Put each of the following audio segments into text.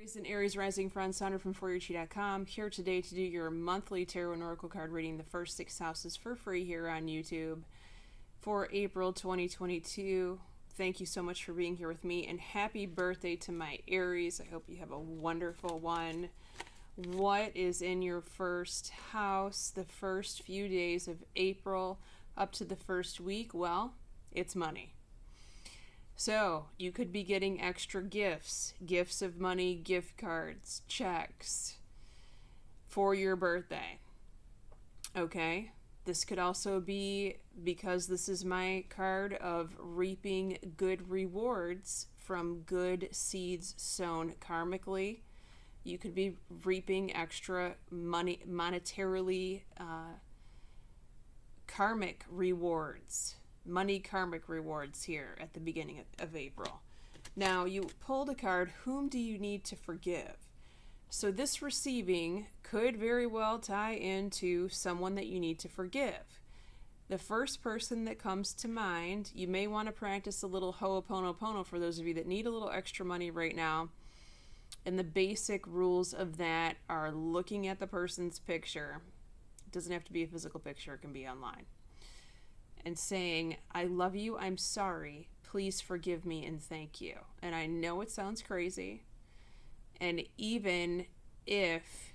Aries and Aries Rising Friends, Sandra from ForYourChi.com, here today to do your monthly Tarot and Oracle card reading, the first 6 houses for free here on YouTube for April 2022. Thank you so much for being here with me, and happy birthday to my Aries. I hope you have a wonderful one. What is in your first house the first few days of April up to the first week? Well, it's money. So you could be getting extra gifts of money, gift cards, checks for your birthday. Okay, this could also be, because this is my card of reaping good rewards from good seeds sown karmically. You could be reaping extra money, monetarily karmic rewards. Money karmic rewards here at the beginning of April. Now, you pulled a card, whom do you need to forgive? So this receiving could very well tie into someone that you need to forgive. The first person that comes to mind, you may want to practice a little ho'oponopono for those of you that need a little extra money right now. And the basic rules of that are looking at the person's picture. It doesn't have to be a physical picture, it can be online. And saying, I love you, I'm sorry, please forgive me and thank you. And I know it sounds crazy. And even if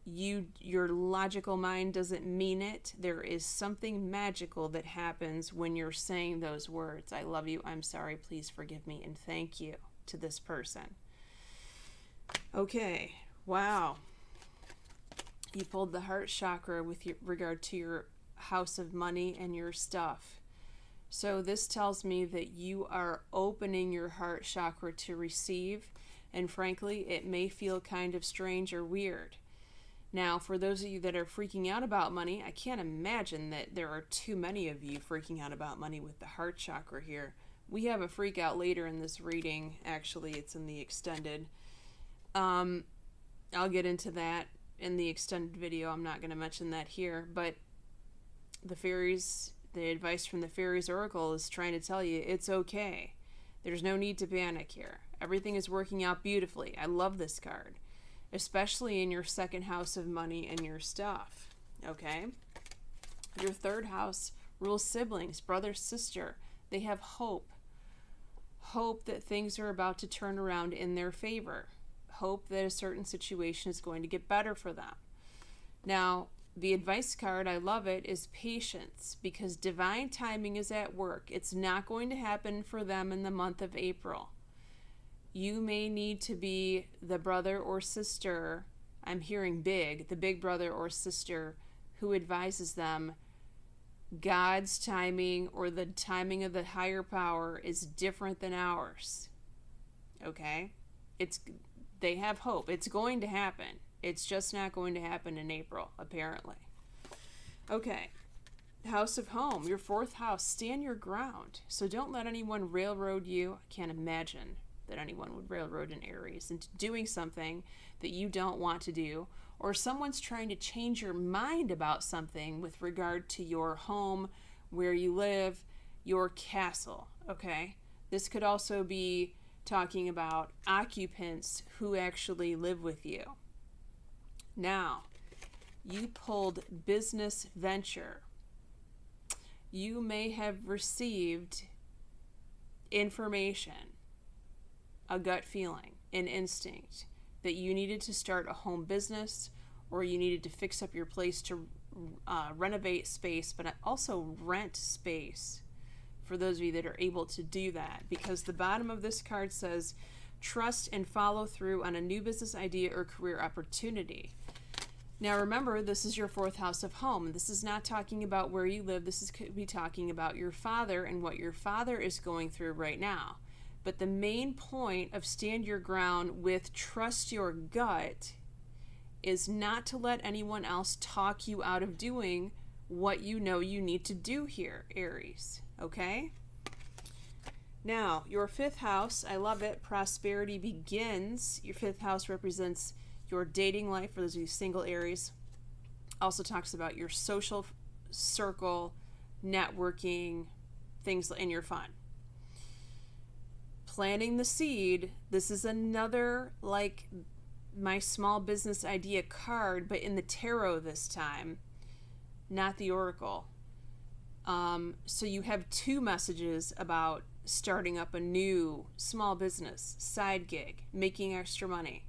your logical mind doesn't mean it, there is something magical that happens when you're saying those words. I love you, I'm sorry, please forgive me and thank you to this person. Okay, wow. You pulled the heart chakra with regard to your house of money and your stuff. So this tells me that you are opening your heart chakra to receive, and frankly, it may feel kind of strange or weird. Now, for those of you that are freaking out about money, I can't imagine that there are too many of you freaking out about money with the heart chakra here. We have a freak out later in this reading. Actually, it's in the extended. I'll get into that in the extended video. I'm not going to mention that here, but the fairies, the advice from the fairies oracle is trying to tell you it's okay. There's no need to panic here. Everything is working out beautifully. I love this card, especially in your second house of money and your stuff. Okay? Your third house rules siblings, brother, sister. They have hope. Hope that things are about to turn around in their favor. Hope that a certain situation is going to get better for them. Now, the advice card, I love it, is patience, because divine timing is at work. It's not going to happen for them in the month of April. You may need to be the brother or sister, I'm hearing big, the big brother or sister who advises them God's timing or the timing of the higher power is different than ours. Okay? They have hope. It's going to happen. It's just not going to happen in April, apparently. Okay. House of home, your fourth house. Stand your ground. So don't let anyone railroad you. I can't imagine that anyone would railroad an Aries into doing something that you don't want to do, or someone's trying to change your mind about something with regard to your home, where you live, your castle. Okay? This could also be talking about occupants who actually live with you. Now, you pulled business venture. You may have received information, a gut feeling, an instinct that you needed to start a home business, or you needed to fix up your place to renovate space, but also rent space for those of you that are able to do that. Because the bottom of this card says, trust and follow through on a new business idea or career opportunity. Now remember, this is your fourth house of home. This is not talking about where you live. This could be talking about your father and what your father is going through right now. But the main point of stand your ground with trust your gut is not to let anyone else talk you out of doing what you know you need to do here, Aries. Okay? Now, your fifth house, I love it. Prosperity begins. Your fifth house represents your dating life for those of you single Aries. Also talks about your social circle, networking, things in your fun. planting the seed. This is another, like, my small business idea card, but in the tarot this time, not the oracle. So you have two messages about starting up a new small business, side gig, making extra money.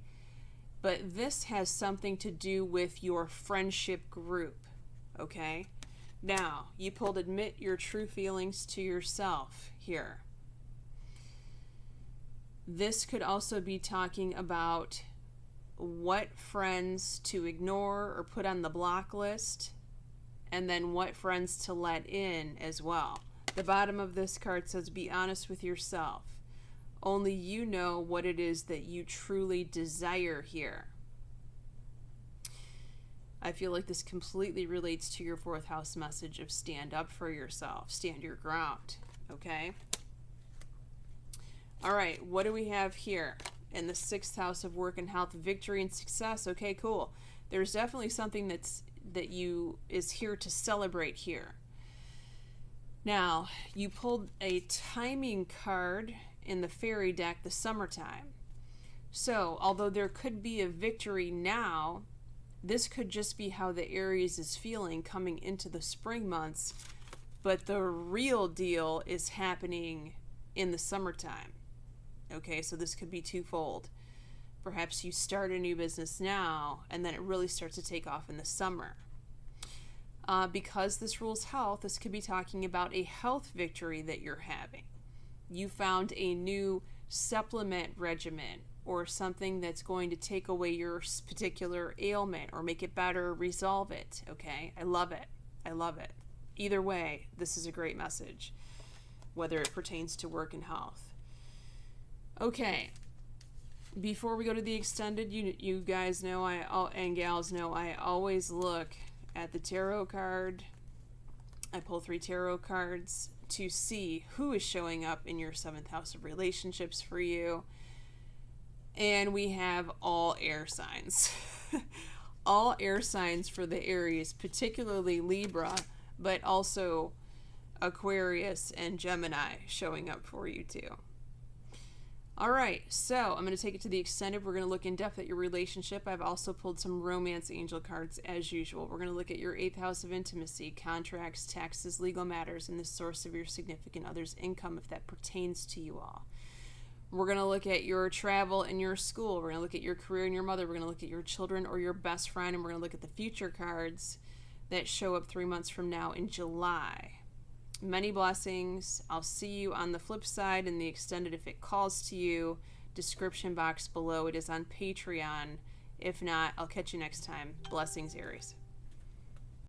But this has something to do with your friendship group, okay? Now, you pulled admit your true feelings to yourself here. This could also be talking about what friends to ignore or put on the block list, and then what friends to let in as well. The bottom of this card says, be honest with yourself. Only you know what it is that you truly desire here. I feel like this completely relates to your fourth house message of stand up for yourself, stand your ground, okay? All right, what do we have here? In the sixth house of work and health, victory and success. Okay, cool. There's definitely something that you is here to celebrate here. Now, you pulled a timing card in the fairy deck, the summertime. So, although there could be a victory now, this could just be how the Aries is feeling coming into the spring months, but the real deal is happening in the summertime. Okay, so this could be twofold. Perhaps you start a new business now, and then it really starts to take off in the summer. Because this rules health, this could be talking about a health victory that you're having. You found a new supplement regimen or something that's going to take away your particular ailment or make it better, resolve it, okay? I love it. I love it. Either way, this is a great message, whether it pertains to work and health. Okay, before we go to the extended, you guys know and gals know I always look at the tarot card. I pull 3 tarot cards to see who is showing up in your 7th house of relationships for you. And we have all air signs. All air signs for the Aries, particularly Libra, but also Aquarius and Gemini showing up for you too. All right, so I'm going to take it to the extended. We're going to look in depth at your relationship. I've also pulled some romance angel cards as usual. We're going to look at your 8th house of intimacy, contracts, taxes, legal matters, and the source of your significant other's income if that pertains to you all. We're going to look at your travel and your school. We're going to look at your career and your mother. We're going to look at your children or your best friend, and we're going to look at the future cards that show up 3 months from now in July. Many blessings. I'll see you on the flip side in the extended if it calls to you. Description box below. It is on Patreon. If not, I'll catch you next time. Blessings, Aries.